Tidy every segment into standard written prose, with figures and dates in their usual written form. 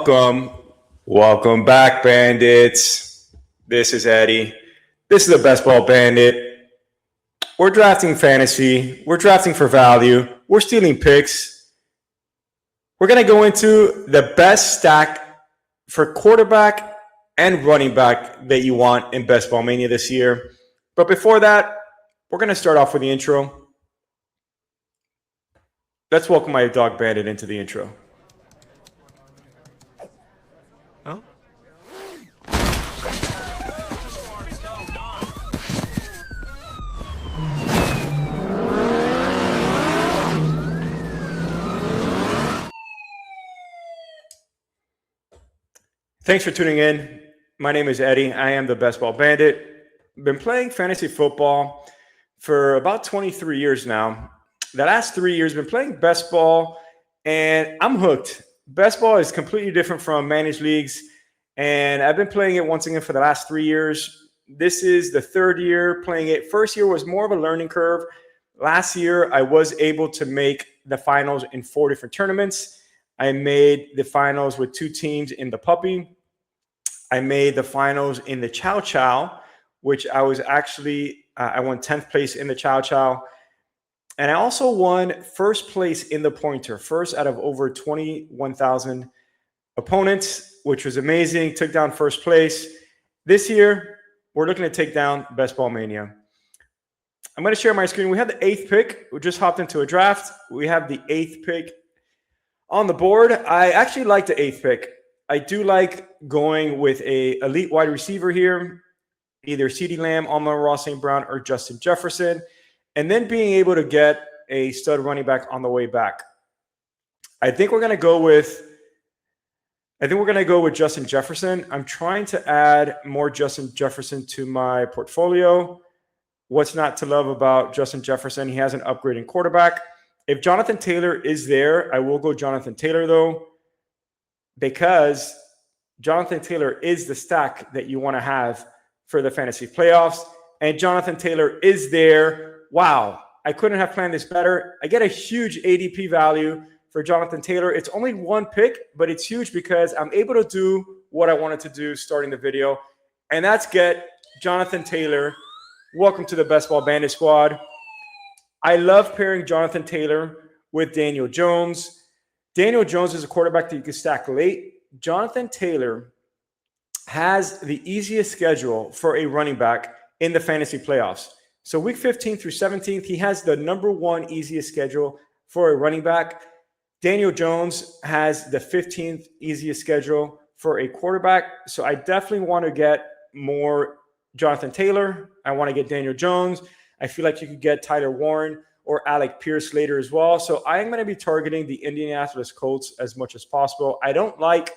Welcome back, bandits. This is Eddie. This is the Best Ball Bandit. We're drafting fantasy. We're drafting for value. We're stealing picks. We're going to go into the best stack for quarterback and running back that you want in Best Ball Mania this year. But before that, we're going to start off with the intro. Let's welcome my dog Bandit into the intro. Oh. Thanks for tuning in. My name is Eddie. I am the Best Ball Bandit. Been playing fantasy football for about 23 years now. The last 3 years, been playing best ball, and I'm hooked. Best ball is completely different from managed leagues, and I've been playing it once again for the last 3 years. This is the third year playing it. First year was more of a learning curve. Last year, I was able to make the finals in 4 different tournaments. I made the finals with 2 teams in the puppy. I made the finals in the Chow Chow, which I was actually, I won 10th place in the Chow Chow. And I also won first place in the pointer, first out of over 21,000 opponents, which was amazing. Took down first place. This year, we're looking to take down Best Ball Mania. I'm going to share my screen. We have the 8th pick. We just hopped into a draft. We have the 8th pick on the board. I actually like the 8th pick. I do like going with a elite wide receiver here, either CeeDee Lamb, Amon-Ra St. Brown, or Justin Jefferson. And then being able to get a stud running back on the way back. I think we're going to go with Justin Jefferson. I'm trying to add more Justin Jefferson to my portfolio. What's not to love about Justin Jefferson? He has an upgrading quarterback. If Jonathan Taylor is there, I will go Jonathan Taylor, though, because Jonathan Taylor is the stack that you want to have for the fantasy playoffs. And Jonathan Taylor is there. Wow, I couldn't have planned this better. I get a huge ADP value for Jonathan Taylor. It's only one pick, but it's huge because I'm able to do what I wanted to do starting the video, and that's get Jonathan Taylor. Welcome to the Best Ball Bandit squad. I love pairing Jonathan Taylor with Daniel Jones. Daniel Jones is a quarterback that you can stack late. Jonathan Taylor has the easiest schedule for a running back in the fantasy playoffs. So week 15 through 17th, he has the number 1 easiest schedule for a running back. Daniel Jones has the 15th easiest schedule for a quarterback. So I definitely want to get more Jonathan Taylor. I want to get Daniel Jones. I feel like you could get Tyler Warren or Alec Pierce later as well. So I am going to be targeting the Indianapolis Colts as much as possible. I don't like,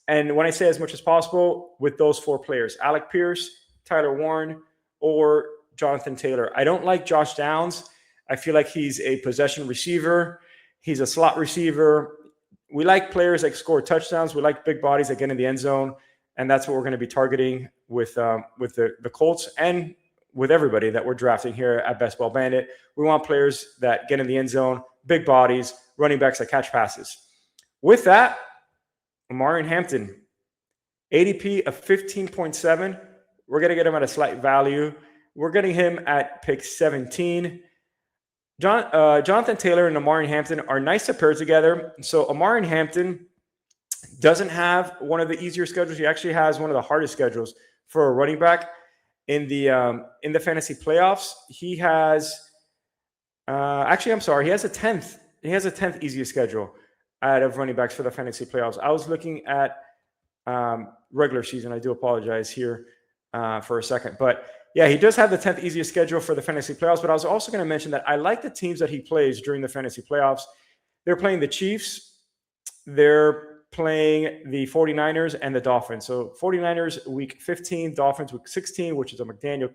and when I say as much as possible, with those 4 players, Alec Pierce, Tyler Warren, or Jonathan Taylor. I don't like Josh Downs. I feel like he's a possession receiver. He's a slot receiver. We like players that score touchdowns. We like big bodies that get in the end zone. And that's what we're going to be targeting with the Colts and with everybody that we're drafting here at Best Ball Bandit. We want players that get in the end zone, big bodies, running backs that catch passes. With that, Omarion Hampton, ADP of 15.7. We're going to get him at a slight value. We're getting him at pick 17. Jonathan Taylor and Omarion Hampton are nice to pair together. So Omarion Hampton doesn't have one of the easier schedules. He actually has one of the hardest schedules for a running back in the fantasy playoffs. He has he has a 10th. He has a 10th easiest schedule out of running backs for the fantasy playoffs. I was looking at regular season. I do apologize here for a second, but yeah, he does have the 10th easiest schedule for the fantasy playoffs, but I was also going to mention that I like the teams that he plays during the fantasy playoffs. They're playing the Chiefs. They're playing the 49ers and the Dolphins. So 49ers week 15, Dolphins week 16, which is a McDaniel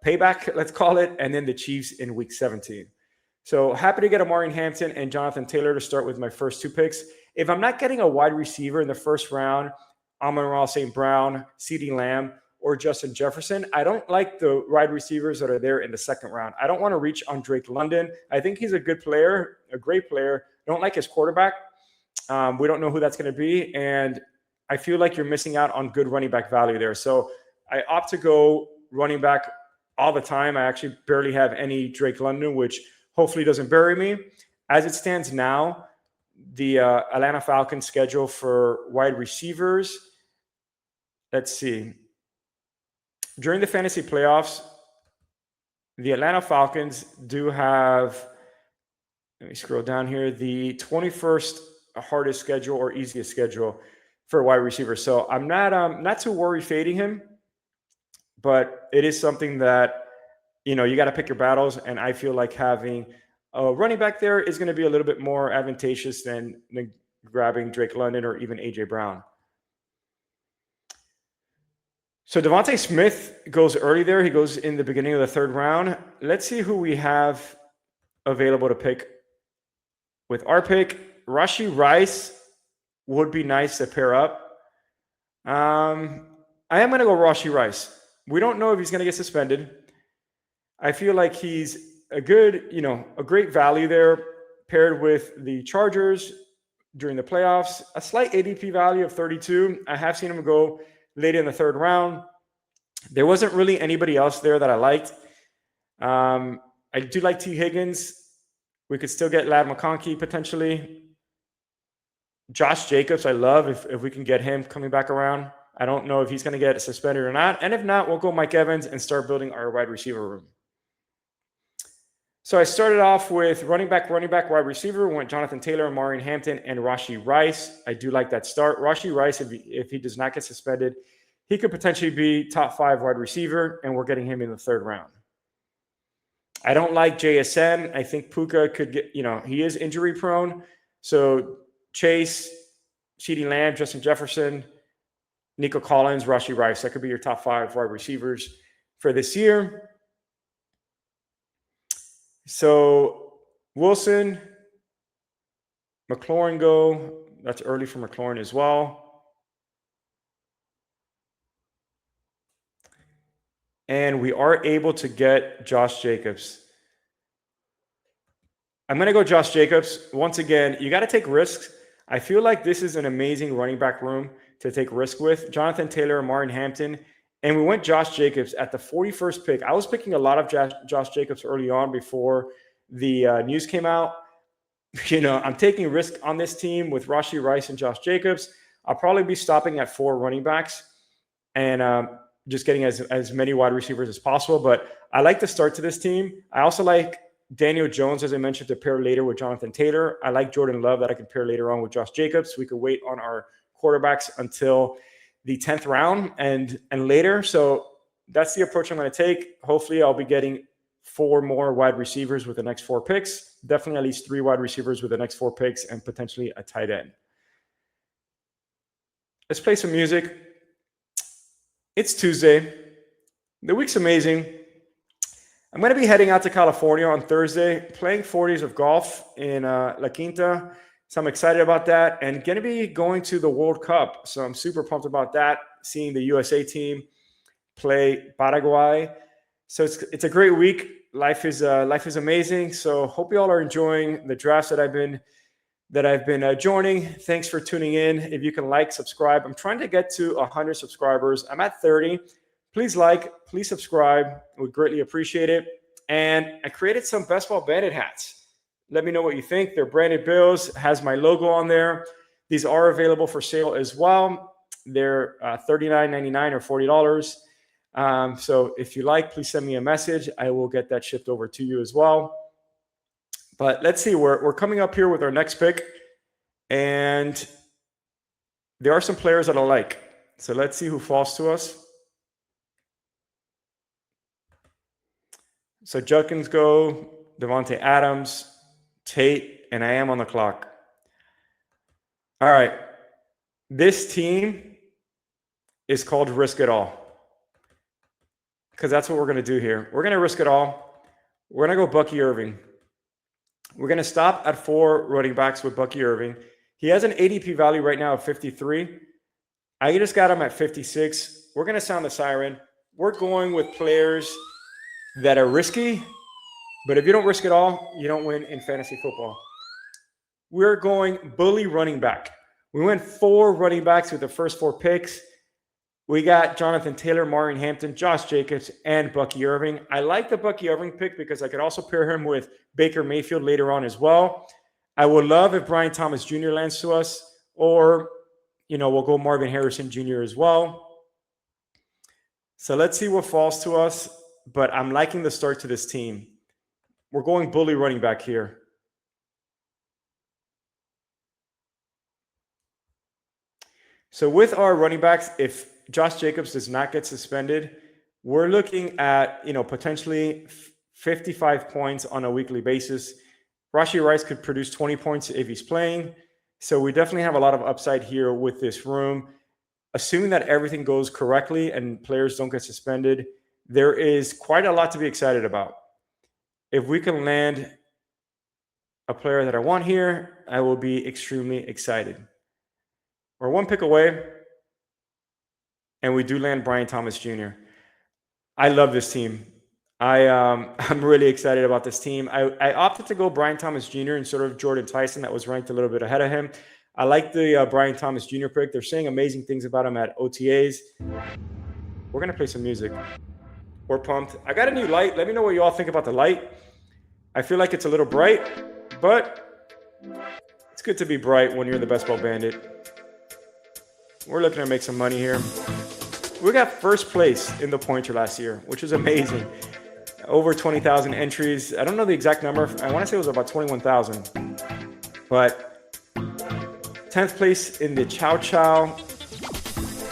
payback, let's call it, and then the Chiefs in week 17. So happy to get Omarion Hampton and Jonathan Taylor to start with my first 2 picks. If I'm not getting a wide receiver in the first round, Amon-Ra St. Brown, CeeDee Lamb, or Justin Jefferson, I don't like the wide receivers that are there in the second round. I don't want to reach on Drake London. I think he's a good player, a great player. I don't like his quarterback. We don't know who that's going to be, and I feel like you're missing out on good running back value there. So I opt to go running back all the time. I actually barely have any Drake London, which hopefully doesn't bury me. As it stands now, the Atlanta Falcons schedule for wide receivers. Let's see. During the fantasy playoffs, the Atlanta Falcons do have, let me scroll down here, the 21st hardest schedule or easiest schedule for a wide receiver. So I'm not too worried fading him, but it is something that, you got to pick your battles. And I feel like having a running back there is going to be a little bit more advantageous than grabbing Drake London or even AJ Brown. So Devontae Smith goes early there. He goes in the beginning of the third round. Let's see who we have available to pick. With our pick, Rashee Rice would be nice to pair up. I am going to go Rashee Rice. We don't know if he's going to get suspended. I feel like he's a good, a great value there paired with the Chargers during the playoffs. A slight ADP value of 32. I have seen him go late in the third round. There wasn't really anybody else there that I liked. I do like T. Higgins. We could still get Ladd McConkey potentially. Josh Jacobs, I love if we can get him coming back around. I don't know if he's going to get suspended or not. And if not, we'll go Mike Evans and start building our wide receiver room. So I started off with running back, wide receiver. Went Jonathan Taylor, Omarion Hampton, and Rashee Rice. I do like that start. Rashee Rice, if he does not get suspended, he could potentially be top 5 wide receiver, and we're getting him in the third round. I don't like JSN. I think Puka could get, he is injury prone. So Chase, CeeDee Lamb, Justin Jefferson, Nico Collins, Rashee Rice. That could be your top 5 wide receivers for this year. So Wilson, McLaurin go. That's early for McLaurin as well. And we are able to get Josh Jacobs. I'm going to go Josh Jacobs. Once again, you got to take risks. I feel like this is an amazing running back room to take risk with. Jonathan Taylor, Omarion Hampton. And we went Josh Jacobs at the 41st pick. I was picking a lot of Josh Jacobs early on before the news came out. I'm taking risk on this team with Rashee Rice and Josh Jacobs. I'll probably be stopping at 4 running backs and just getting as many wide receivers as possible. But I like the start to this team. I also like Daniel Jones, as I mentioned, to pair later with Jonathan Taylor. I like Jordan Love that I can pair later on with Josh Jacobs. We could wait on our quarterbacks until the 10th round and later. So that's the approach I'm going to take. Hopefully I'll be getting 4 more wide receivers with the next 4 picks. Definitely at least 3 wide receivers with the next 4 picks and potentially a tight end. Let's play some music. It's Tuesday. The week's amazing. I'm going to be heading out to California on Thursday, playing 40s of golf in La Quinta. So I'm excited about that and going to be going to the World Cup. So I'm super pumped about that, seeing the USA team play Paraguay. So it's a great week. Life is amazing. So hope you all are enjoying the drafts that I've been joining. Thanks for tuning in. If you can subscribe. I'm trying to get to 100 subscribers. I'm at 30. Please please subscribe. I would greatly appreciate it. And I created some Best Ball Bandit hats. Let me know what you think. They're branded bills, has my logo on there. These are available for sale as well. They're $39.99 or $40. So if you please send me a message. I will get that shipped over to you as well. But let's see, we're coming up here with our next pick. And there are some players that I like. So let's see who falls to us. So Judkins go, Devontae Adams, Tate, and I am on the clock. All right. This team is called Risk It All. Because that's what we're going to do here. We're going to risk it all. We're going to go Bucky Irving. We're going to stop at 4 running backs with Bucky Irving. He has an ADP value right now of 53. I just got him at 56. We're going to sound the siren. We're going with players that are risky, but if you don't risk it all, you don't win in fantasy football. we're going bully running back. We went 4 running backs with the first 4 picks. We got Jonathan Taylor, Maureen Hampton, Josh Jacobs, and Bucky Irving. I like the Bucky Irving pick because I could also pair him with Baker Mayfield later on as well. I would love if Brian Thomas Jr. lands to us, or, we'll go Marvin Harrison Jr. as well. So let's see what falls to us, but I'm liking the start to this team. We're going bully running back here. So with our running backs, if Josh Jacobs does not get suspended, we're looking at, potentially 55 points on a weekly basis. Rashee Rice could produce 20 points if he's playing. So we definitely have a lot of upside here with this room. Assuming that everything goes correctly and players don't get suspended, there is quite a lot to be excited about. If we can land a player that I want here, I will be extremely excited. We're 1 pick away, and we do land Brian Thomas Jr. I love this team. I'm really excited about this team. I opted to go Brian Thomas Jr. instead of Jordan Tyson, that was ranked a little bit ahead of him. I like the Brian Thomas Jr. pick. They're saying amazing things about him at OTAs. We're going to play some music. We're pumped. I got a new light. Let me know what you all think about the light. I feel like it's a little bright, but it's good to be bright when you're the Best Ball Bandit. We're looking to make some money here. We got first place in the pointer last year, which is amazing. Over 20,000 entries. I don't know the exact number. I want to say it was about 21,000. But 10th place in the Chow Chow.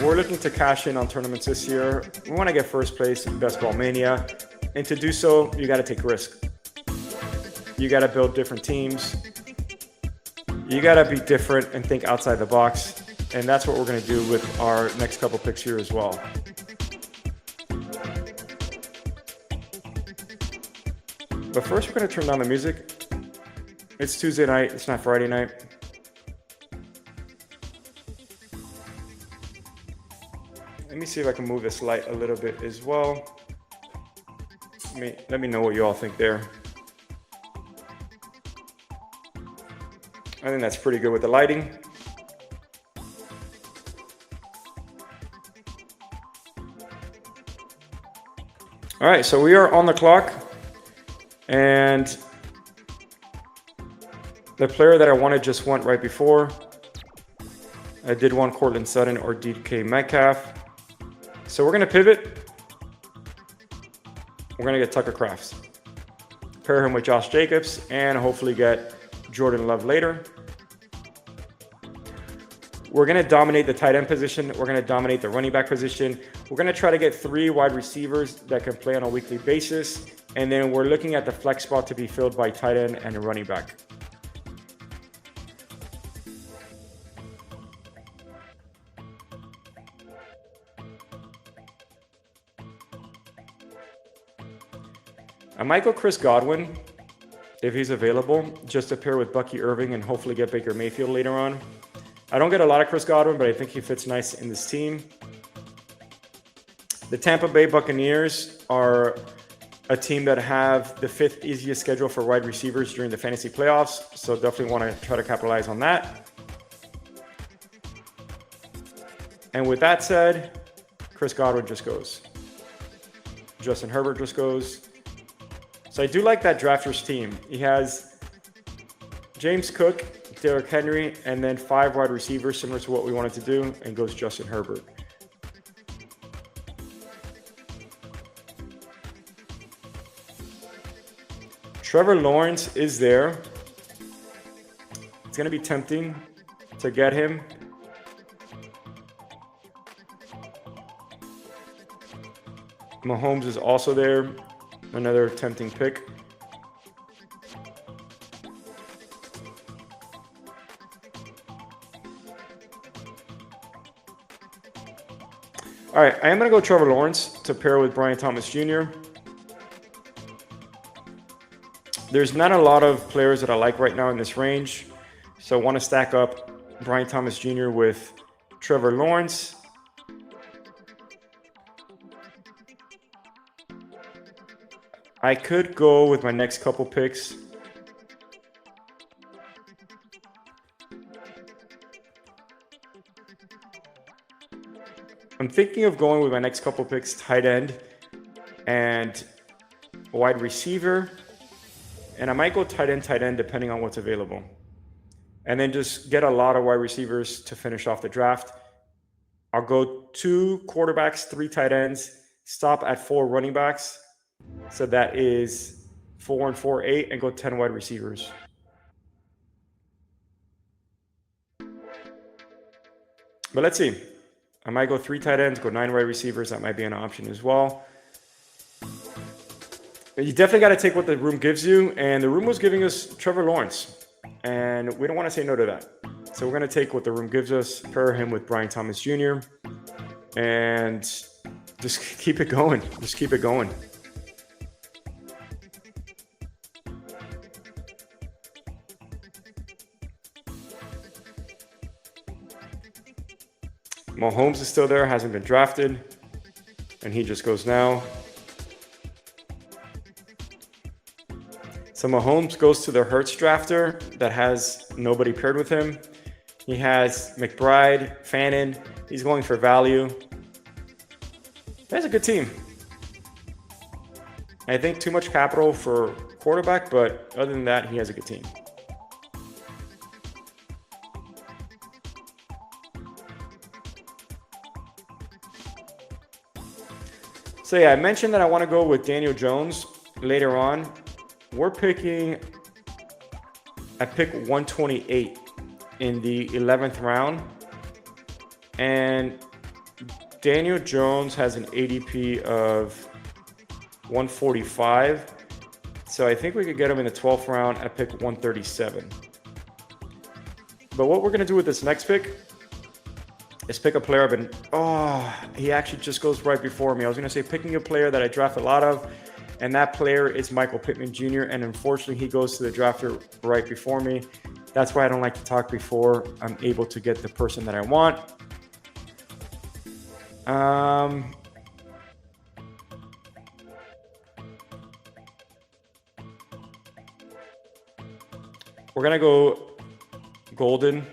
We're looking to cash in on tournaments this year. We want to get first place in Best Ball Mania. And to do so, you got to take risk. You got to build different teams. You got to be different and think outside the box. And that's what we're going to do with our next couple picks here as well. But first, we're going to turn down the music. It's Tuesday night. It's not Friday night. Let me see if I can move this light a little bit as well. Let me know what you all think there. I think that's pretty good with the lighting. All right, so we are on the clock, and the player that I wanted just went right before. I did want Courtland Sutton or DK Metcalf. So we're going to pivot. We're going to get Tucker Crafts. Pair him with Josh Jacobs and hopefully get Jordan Love later. We're going to dominate the tight end position. We're going to dominate the running back position. We're going to try to get 3 wide receivers that can play on a weekly basis. And then we're looking at the flex spot to be filled by tight end and a running back. I might go Chris Godwin if he's available, just to pair with Bucky Irving and hopefully get Baker Mayfield later on. I don't get a lot of Chris Godwin, but I think he fits nice in this team. The Tampa Bay Buccaneers are a team that have the 5th easiest schedule for wide receivers during the fantasy playoffs, so definitely want to try to capitalize on that. And with that said, Chris Godwin just goes. Justin Herbert just goes. So I do like that drafters team. He has James Cook, Derrick Henry, and then 5 wide receivers, similar to what we wanted to do, and goes Justin Herbert. Trevor Lawrence is there. It's going to be tempting to get him. Mahomes is also there. Another tempting pick. All right, I am going to go Trevor Lawrence to pair with Brian Thomas Jr. There's not a lot of players that I like right now in this range, so I want to stack up Brian Thomas Jr. with Trevor Lawrence. I could go with my next couple picks. I'm thinking of going with my next couple picks, tight end and wide receiver. And I might go tight end, depending on what's available. And then just get a lot of wide receivers to finish off the draft. I'll go 2 quarterbacks, 3 tight ends, stop at 4 running backs. So that is 4 and 4, 8, and go 10 wide receivers. But let's see. I might go 3 tight ends, go 9 wide receivers. That might be an option as well. But you definitely got to take what the room gives you. And the room was giving us Trevor Lawrence. And we don't want to say no to that. So we're going to take what the room gives us, pair him with Brian Thomas Jr., and just keep it going. Just keep it going. Mahomes is still there, hasn't been drafted, and he just goes now. So Mahomes goes to the Hurts drafter that has nobody paired with him. He has McBride, Fannin. He's going for value. That's a good team. I think too much capital for quarterback, but other than that, he has a good team. So yeah, I mentioned that I want to go with Daniel Jones later on. We're picking at pick 128 in the 11th round. And Daniel Jones has an ADP of 145. So I think we could get him in the 12th round at pick 137. But what we're going to do with this next pick is pick a player he actually just goes right before me. I was going to say picking a player that I draft a lot of, and that player is Michael Pittman Jr., and unfortunately he goes to the drafter right before me. That's why I don't like to talk before I'm able to get the person that I want. We're going to go Golden.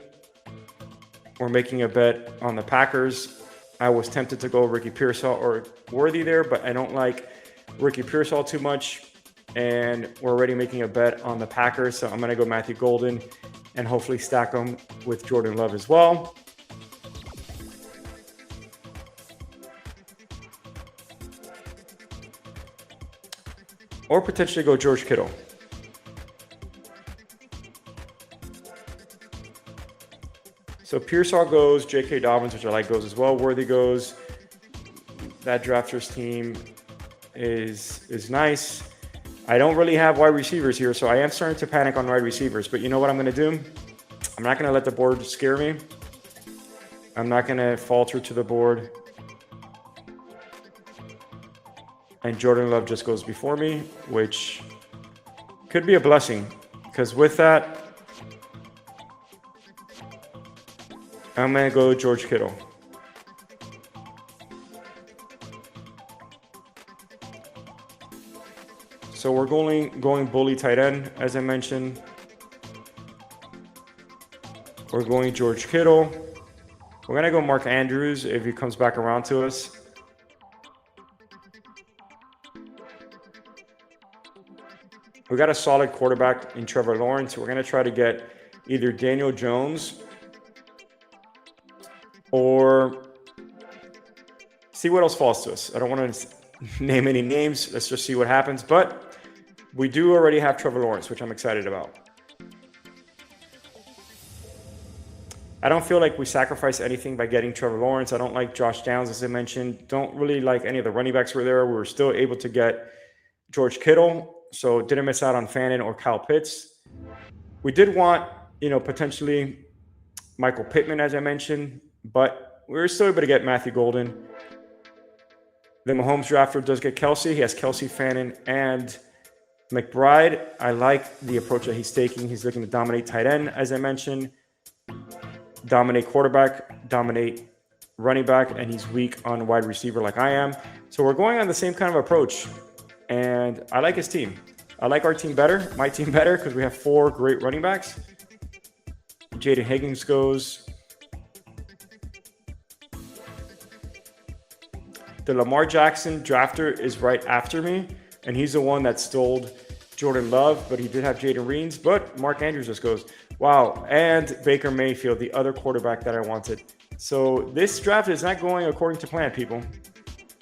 We're making a bet on the Packers. I was tempted to go Ricky Pearsall or Worthy there, but I don't like Ricky Pearsall too much. And we're already making a bet on the Packers, so I'm going to go Matthew Golden and hopefully stack them with Jordan Love as well. Or potentially go George Kittle. So Pearsall goes, J.K. Dobbins, which I like, goes as well. Worthy goes. That drafters team is nice. I don't really have wide receivers here, so I am starting to panic on wide receivers. But you know what I'm going to do? I'm not going to let the board scare me. I'm not going to falter to the board. And Jordan Love just goes before me, which could be a blessing. Because with that, I'm going to go George Kittle. So we're going bully tight end, as I mentioned. We're going George Kittle. We're going to go Mark Andrews if he comes back around to us. We got a solid quarterback in Trevor Lawrence. We're going to try to get either Daniel Jones or see what else falls to us. I don't want to name any names. Let's just see what happens. But we do already have Trevor Lawrence, which I'm excited about. I don't feel like we sacrifice anything by getting Trevor Lawrence. I don't like Josh Downs, as I mentioned. Don't really like any of the running backs were there. We were still able to get George Kittle, so didn't miss out on Fannin or Kyle Pitts. We did want, potentially Michael Pittman, as I mentioned, but we were still able to get Matthew Golden. The Mahomes drafter does get Kelsey. He has Kelsey, Fannin, and McBride. I like the approach that he's taking. He's looking to dominate tight end, as I mentioned, dominate quarterback, dominate running back, and he's weak on wide receiver like I am. So we're going on the same kind of approach, and I like his team. I like our team better, my team better, because we have 4 great running backs. Jaden Higgins goes. The Lamar Jackson drafter is right after me, and he's the one that stole Jordan Love, but he did have Jaden Reeds. But Mark Andrews just goes, wow. And Baker Mayfield, the other quarterback that I wanted. So this draft is not going according to plan, people.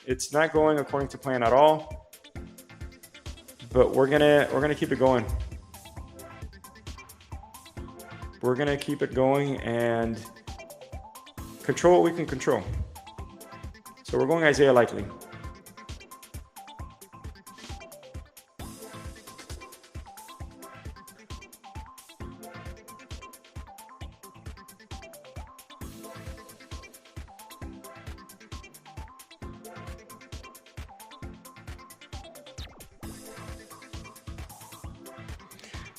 It's not going according to plan at all. But we're gonna keep it going. We're gonna keep it going and control what we can control. So we're going Isaiah Likely.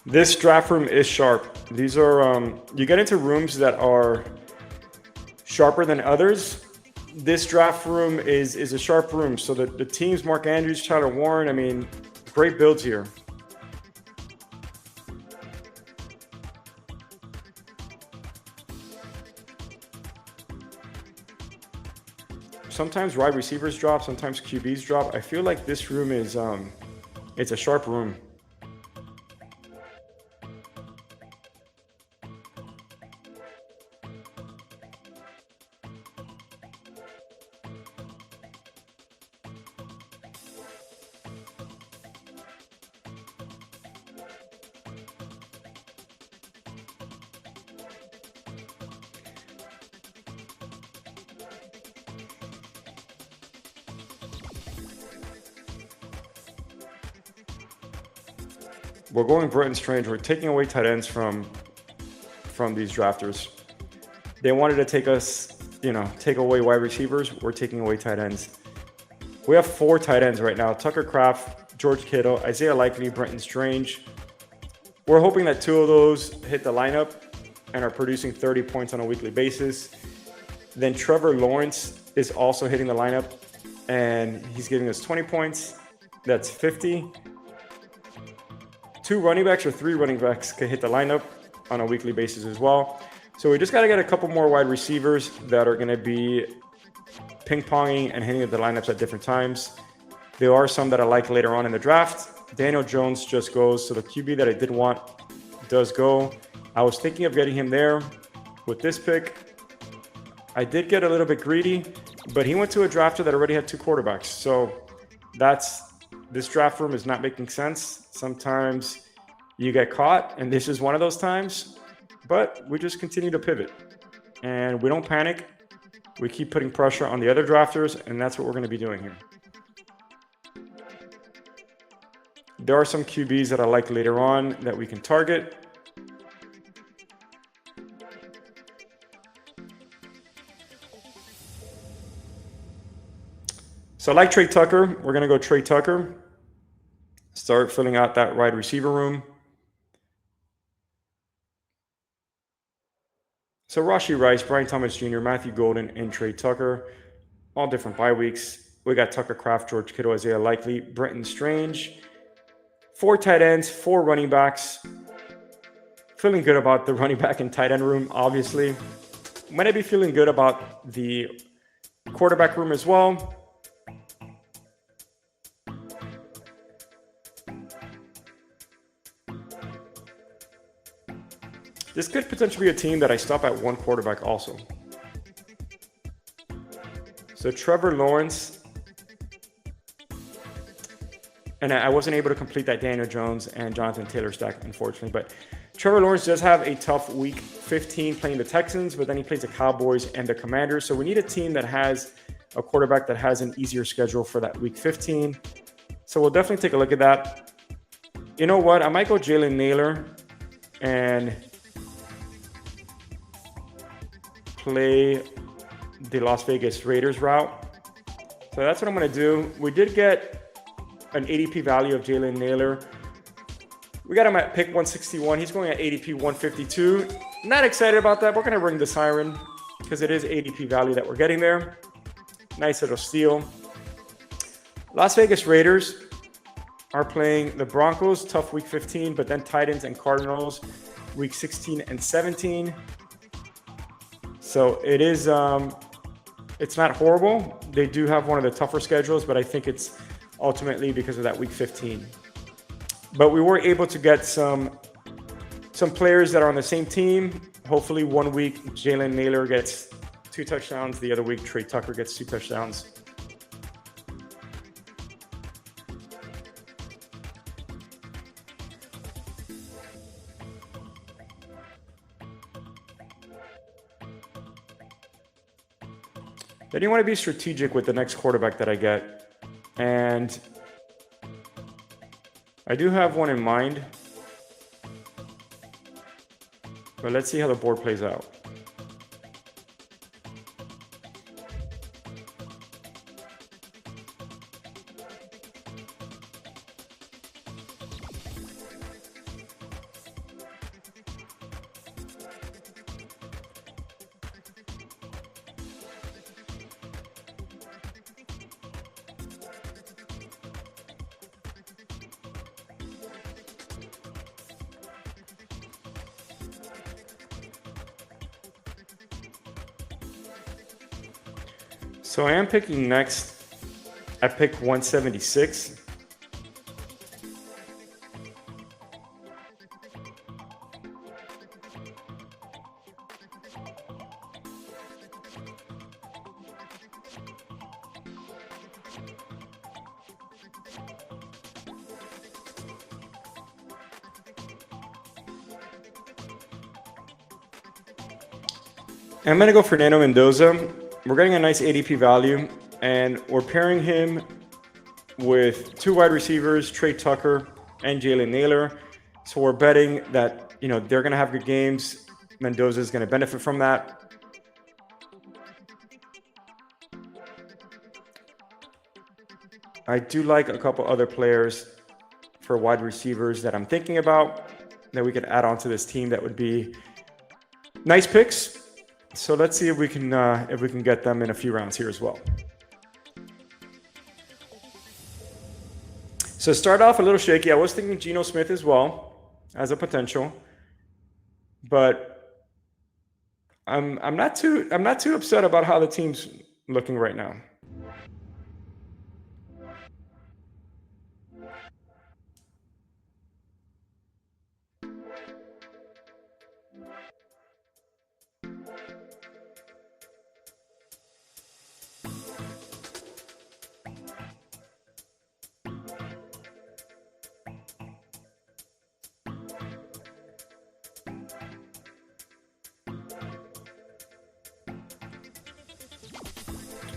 This draft room is sharp. These are, you get into rooms that are sharper than others. This draft room is a sharp room. So the teams, Mark Andrews, Tyler Warren, I mean, great builds here. Sometimes wide receivers drop, sometimes QBs drop. I feel like this room is, it's a sharp room. We're going Brenton Strange. We're taking away tight ends from these drafters. They wanted to take us, take away wide receivers. We're taking away tight ends. We have 4 tight ends right now. Tucker Kraft, George Kittle, Isaiah Likely, Brenton Strange. We're hoping that 2 of those hit the lineup and are producing 30 points on a weekly basis. Then Trevor Lawrence is also hitting the lineup, and he's giving us 20 points. That's 50. 2 running backs or 3 running backs can hit the lineup on a weekly basis as well. So we just got to get a couple more wide receivers that are going to be ping-ponging and hitting the lineups at different times. There are some that I like later on in the draft. Daniel Jones just goes. So the QB that I did want does go. I was thinking of getting him there with this pick. I did get a little bit greedy, but he went to a drafter that already had 2 quarterbacks. So this draft room is not making sense. Sometimes you get caught, and this is one of those times, but we just continue to pivot and we don't panic. We keep putting pressure on the other drafters, and that's what we're going to be doing here. There are some QBs that I like later on that we can target. So I like Trey Tucker. We're going to go Trey Tucker. Start filling out that wide receiver room. So Rashee Rice, Brian Thomas Jr., Matthew Golden, and Trey Tucker. All different bye weeks. We got Tucker Kraft, George Kittle, Isaiah Likely, Brenton Strange. 4 tight ends, 4 running backs. Feeling good about the running back and tight end room, obviously. Might I be feeling good about the quarterback room as well? This could potentially be a team that I stop at 1 quarterback also. So Trevor Lawrence. And I wasn't able to complete that Daniel Jones and Jonathan Taylor stack, unfortunately. But Trevor Lawrence does have a tough week 15 playing the Texans, but then he plays the Cowboys and the Commanders. So we need a team that has a quarterback that has an easier schedule for that week 15. So we'll definitely take a look at that. You know what? I might go Jalen Nailor and play the Las Vegas Raiders route. So that's what I'm going to do. We did get an ADP value of Jalen Nailor. We got him at pick 161. He's going at ADP 152. Not excited about that. We're going to ring the siren because it is ADP value that we're getting there. Nice little steal. Las Vegas Raiders are playing the Broncos, tough week 15, but then Titans and Cardinals week 16 and 17. So it is, it's not horrible, They do have one of the tougher schedules, but I think it's ultimately because of that week 15. But we were able to get some players that are on the same team. Hopefully one week Jalen Nailor gets 2 touchdowns. The other week Trey Tucker gets 2 touchdowns. Then you want to be strategic with the next quarterback that I get. And I do have one in mind. But let's see how the board plays out. So I am picking next at pick 176. I'm going to go Fernando Mendoza. We're getting a nice ADP value, and we're pairing him with 2 wide receivers, Trey Tucker and Jalen Nailor. So we're betting that, they're going to have good games. Mendoza is going to benefit from that. I do like a couple other players for wide receivers that I'm thinking about that we could add on to this team that would be nice picks. So let's see if we can get them in a few rounds here as well. So start off a little shaky. I was thinking Geno Smith as well as a potential, but I'm not too upset about how the team's looking right now.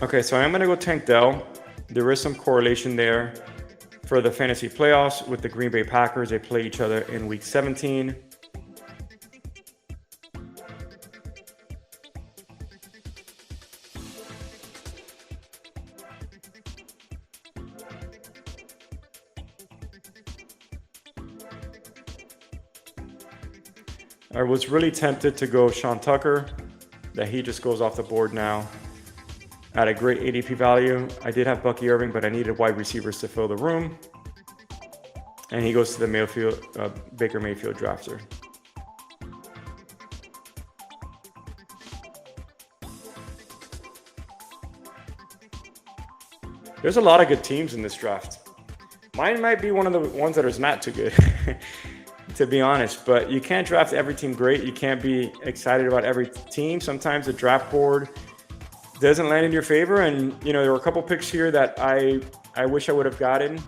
Okay, so I'm going to go Tank Dell. There is some correlation there for the fantasy playoffs with the Green Bay Packers. They play each other in week 17. I was really tempted to go Sean Tucker, that he just goes off the board now at a great ADP value. I did have Bucky Irving, but I needed wide receivers to fill the room. And he goes to the Baker Mayfield drafter. There's a lot of good teams in this draft. Mine might be one of the ones that is not too good, to be honest. But you can't draft every team great. You can't be excited about every team. Sometimes the draft board doesn't land in your favor, and there were a couple picks here that I wish I would have gotten.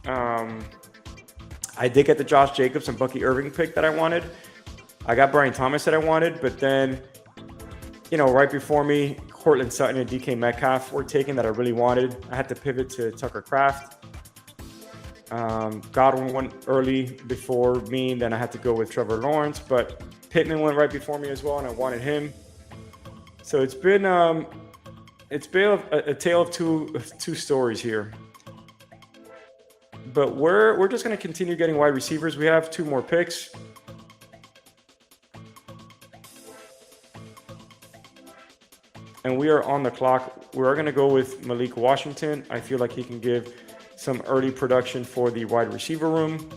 I did get the Josh Jacobs and Bucky Irving pick that I wanted. I got Brian Thomas that I wanted, but then right before me, Courtland Sutton and DK Metcalf were taken that I really wanted. I had to pivot to Tucker Kraft. Godwin went early before me, and then I had to go with Trevor Lawrence, but Pittman went right before me as well, and I wanted him. So it's been a tale of two stories here. But we're just going to continue getting wide receivers. We have 2 more picks. And we are on the clock. We are going to go with Malik Washington. I feel like he can give some early production for the wide receiver room.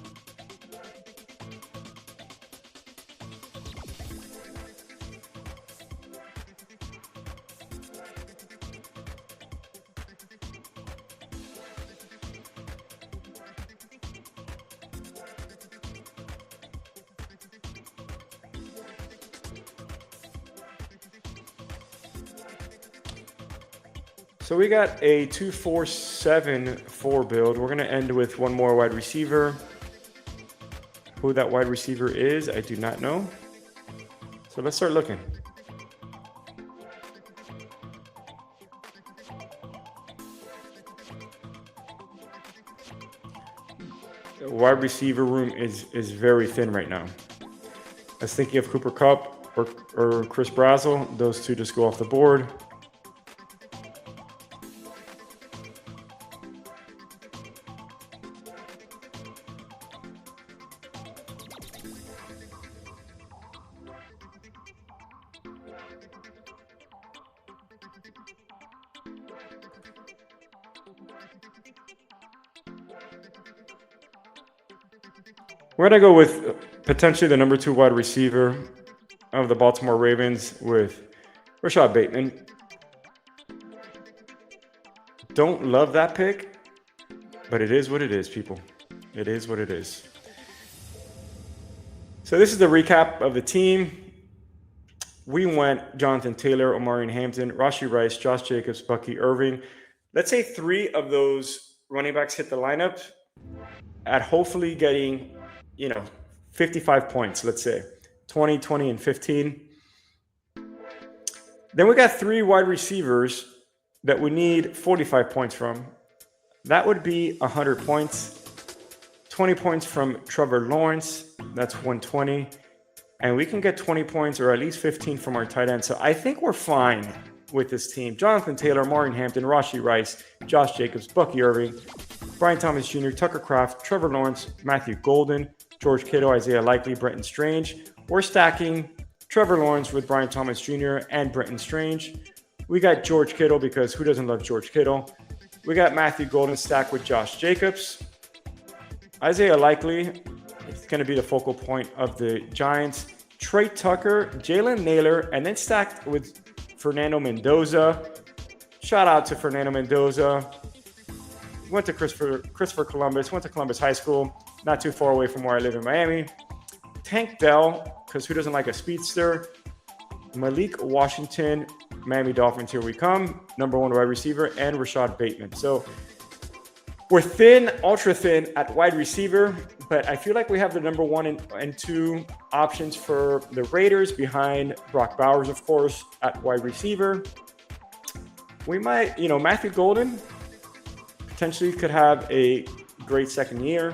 So we got a 2-4-7-4 build. We're going to end with one more wide receiver. Who that wide receiver is, I do not know. So let's start looking. The wide receiver room is very thin right now. I was thinking of Cooper Kupp or Chris Brazzell. Those two just go off the board. We're going to go with potentially the number 2 wide receiver of the Baltimore Ravens with Rashad Bateman. Don't love that pick, but it is what it is, people. It is what it is. So this is the recap of the team. We went Jonathan Taylor, Omarion Hampton, Rashee Rice, Josh Jacobs, Bucky Irving. Let's say 3 of those running backs hit the lineup at hopefully getting 55 points, let's say 20, 20, and 15. Then we got 3 wide receivers that we need 45 points from. That would be 100 points. 20 points from Trevor Lawrence. That's 120. And we can get 20 points or at least 15 from our tight end. So I think we're fine with this team. Jonathan Taylor, Omarion Hampton, Rashee Rice, Josh Jacobs, Bucky Irving, Brian Thomas Jr., Tucker Kraft, Trevor Lawrence, Matthew Golden, George Kittle, Isaiah Likely, Brenton Strange. We're stacking Trevor Lawrence with Brian Thomas Jr. and Brenton Strange. We got George Kittle because who doesn't love George Kittle? We got Matthew Golden stacked with Josh Jacobs. Isaiah Likely is going to be the focal point of the Giants. Trey Tucker, Jalen Nailor, and then stacked with Fernando Mendoza. Shout out to Fernando Mendoza. Went to Christopher Columbus, went to Columbus High School, not too far away from where I live in Miami. Tank Dell, because who doesn't like a speedster? Malik Washington, Miami Dolphins, here we come. Number 1 wide receiver, and Rashad Bateman. So we're thin, ultra thin at wide receiver, but I feel like we have the number 1 and 2 options for the Raiders behind Brock Bowers, of course, at wide receiver. We might, Matthew Golden potentially could have a great second year.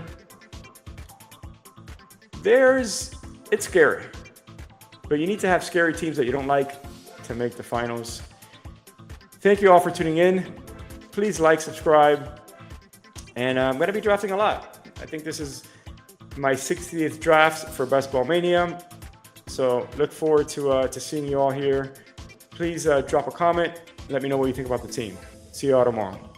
It's scary, but you need to have scary teams that you don't like to make the finals. Thank you all for tuning in. Please like, subscribe, and I'm going to be drafting a lot. I think this is my 60th draft for Best Ball Mania, so look forward to seeing you all here. Please drop a comment. Let me know what you think about the team. See you all tomorrow.